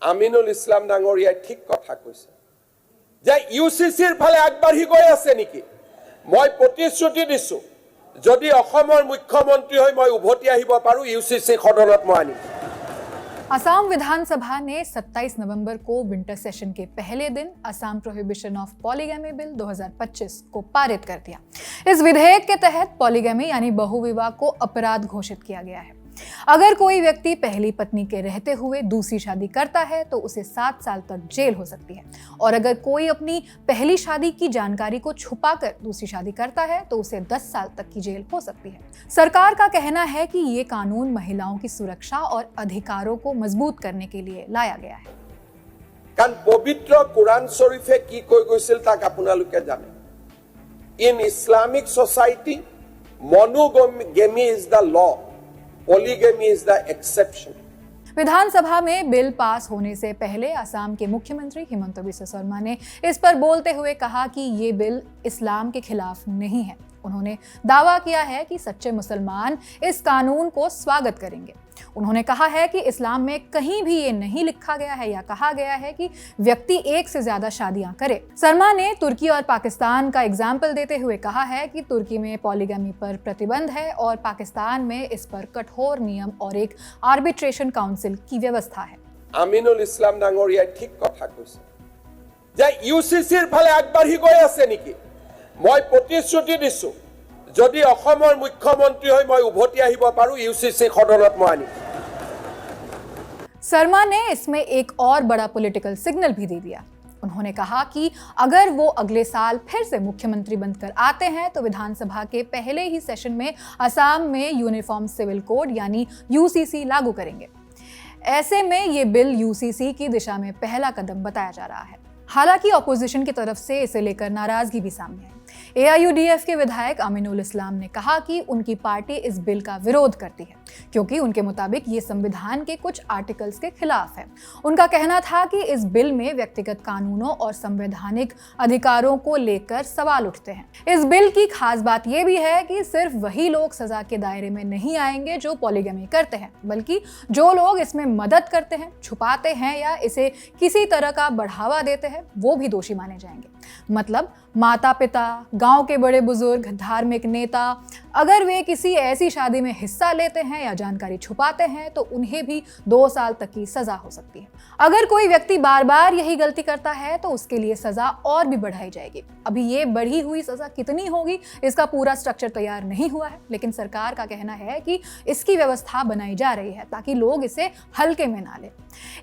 আমিনুল ইছলাম ডাঙৰীয়াই ঠিক কথা কৈছে যে ইউচিচিৰ ফালে আগবাঢ়ি গৈ আছে নেকি। মই প্ৰতিশ্ৰুতি দিছো যদি অসমৰ মুখ্যমন্ত্ৰী হৈ মই উভতি আহিব পাৰো ইউচিচি সদনত মই আনিম। असम विधानसभा ने 27 नवंबर को विंटर सेशन के पहले दिन Assam prohibition of polygamy bill 2025 को पारित कर दिया। इस विधेयक के तहत पॉलीगैमी यानी बहुविवाह को अपराध घोषित किया गया है। अगर कोई व्यक्ति पहली पत्नी के रहते हुए दूसरी शादी करता है तो उसे 7 साल तक जेल हो सकती है और अगर कोई अपनी पहली शादी की जानकारी को छुपाकर दूसरी शादी करता है तो उसे 10 साल तक की जेल हो सकती है। सरकार का कहना है कि ये कानून महिलाओं की सुरक्षा और अधिकारों को मजबूत करने के लिए लाया गया है। कारण पवित्र कुरान शरीफे की কৈ গৈছিল তাক আপোনালোকে জানে। In Islamic society, monogamy is the law. Polygamy is the exception. विधानसभा में बिल पास होने से पहले असम के मुख्यमंत्री हिमंत बिस्वा शर्मा ने इस पर बोलते हुए कहा कि ये बिल इस्लाम के खिलाफ नहीं है। उन्होंने दावा किया है कि सच्चे मुसलमान इस कानून को स्वागत करेंगे। उन्होंने कहा है कि इस्लाम में कहीं भी ये नहीं लिखा गया है या कहा गया है कि व्यक्ति एक से ज्यादा शादियां करे। शर्मा ने तुर्की और पाकिस्तान का एग्जाम्पल देते हुए कहा है कि तुर्की में पॉलीगैमी पर प्रतिबंध है और पाकिस्तान में इस पर कठोर नियम और एक आर्बिट्रेशन काउंसिल की व्यवस्था है। আমিনুল ইছলাম ডাঙৰীয়াই ঠিক কথা কৈছে যে ইউচিচিৰ ফালে আগবাঢ়ি গৈ আছে নেকি। মই প্ৰতিশ্ৰুতি দিছো যদি অসমৰ মুখ্যমন্ত্ৰী হৈ মই উভতি আহিব পাৰো ইউচিচি সদনত মই আনিম। शर्मा ने इसमें एक और बड़ा पॉलिटिकल सिग्नल भी दे दिया। उन्होंने कहा कि अगर वो अगले साल फिर से मुख्यमंत्री बनकर आते हैं तो विधानसभा के पहले ही सेशन में असम में यूनिफॉर्म सिविल कोड यानी यूसीसी लागू करेंगे। ऐसे में ये बिल यूसीसी की दिशा में पहला कदम बताया जा रहा है। हालांकि ऑपोजिशन की तरफ से इसे लेकर नाराजगी भी सामने आई। एआईयूडीएफ के विधायक अमीनुल इस्लाम ने कहा कि उनकी पार्टी इस बिल का विरोध करती है क्योंकि उनके मुताबिक ये संविधान के कुछ आर्टिकल्स के खिलाफ है। उनका कहना था कि इस बिल में व्यक्तिगत कानूनों और संवैधानिक अधिकारों को लेकर सवाल उठते हैं। इस बिल की खास बात यह भी है कि सिर्फ वही लोग सजा के दायरे में नहीं आएंगे जो पॉलीगैमी करते हैं, बल्कि जो लोग इसमें मदद करते हैं, छुपाते हैं या इसे किसी तरह का बढ़ावा देते हैं वो भी दोषी माने जाएंगे। मतलब माता पिता, गांव के बड़े बुजुर्ग, धार्मिक नेता अगर वे किसी ऐसी शादी में हिस्सा लेते हैं या जानकारी छुपाते हैं तो उन्हें भी 2 साल तक की सजा हो सकती है। अगर कोई व्यक्ति बार बार यही गलती करता है तो उसके लिए सजा और भी बढ़ाई जाएगी। अभी ये बढ़ी हुई सजा कितनी होगी इसका पूरा स्ट्रक्चर तैयार नहीं हुआ है, लेकिन सरकार का कहना है कि इसकी व्यवस्था बनाई जा रही है ताकि लोग इसे हल्के में ना लें।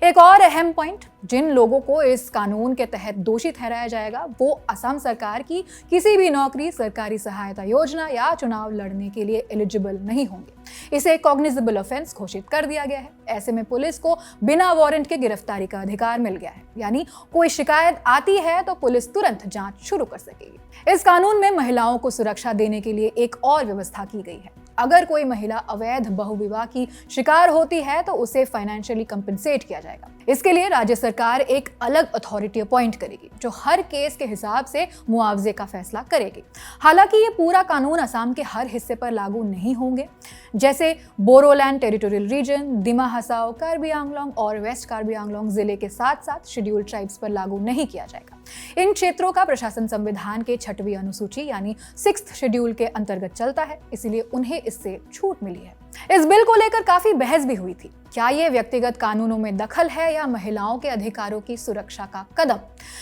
एक और अहम पॉइंट, जिन लोगों को इस कानून के तहत दोषी ठहराया जाएगा वो असम सरकार की किसी भी नौकरी, सरकारी सहायता योजना या चुनाव लड़ने के लिए एलिजिबल नहीं होंगे। इसे कॉग्निजेबल ऑफेंस घोषित कर दिया गया है। ऐसे में पुलिस को बिना वारंट के गिरफ्तारी का अधिकार मिल गया है, यानी कोई शिकायत आती है तो पुलिस तुरंत जांच शुरू कर सकेगी। इस कानून में महिलाओं को सुरक्षा देने के लिए एक और व्यवस्था की गई है। अगर कोई महिला अवैध बहुविवाह की शिकार होती है तो उसे फाइनेंशियली कंपनसेट किया जाएगा। इसके लिए राज्य सरकार एक अलग अथॉरिटी अपॉइंट करेगी जो हर केस के हिसाब से मुआवजे का फैसला करेगी। हालांकि ये पूरा कानून असम के हर हिस्से पर लागू नहीं होंगे। जैसे बोरोलैंड टेरिटोरियल रीजन, दिमा हसाओ, कार्बी आंगलोंग और वेस्ट कार्बी आंगलोंग जिले के साथ साथ शेड्यूल्ड ट्राइब्स पर लागू नहीं किया जाएगा। इन क्षेत्रों का प्रशासन संविधान के 6वीं अनुसूची यानी 6th शेड्यूल के अंतर्गत चलता है, इसलिए उन्हें इससे छूट मिली है। इस बिल को लेकर काफी बहस भी हुई थी। क्या ये व्यक्तिगत कानूनों में दखल है या महिलाओं के अधिकारों की सुरक्षा का कदम?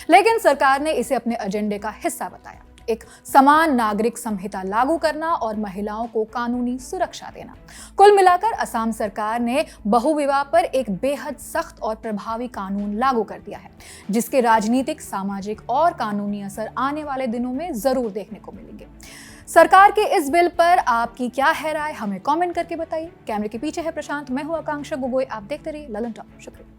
लेकिन सरकार ने इसे अपने एजेंडे का हिस्सा बताया। एक समान नागरिक संहिता लागू करना और महिलाओं को कानूनी सुरक्षा देना। कुल मिलाकर असम सरकार ने बहुविवाह पर एक बेहद सख्त और प्रभावी कानून लागू कर दिया है, जिसके राजनीतिक, सामाजिक और कानूनी असर आने वाले दिनों में जरूर देखने को मिलेंगे। सरकार के इस बिल पर आपकी क्या है राय, हमें कमेंट करके बताइए। कैमरे के पीछे है प्रशांत, मैं हूं आकांक्षा गोगोई। आप देखते रहिए ललन टॉप। शुक्रिया।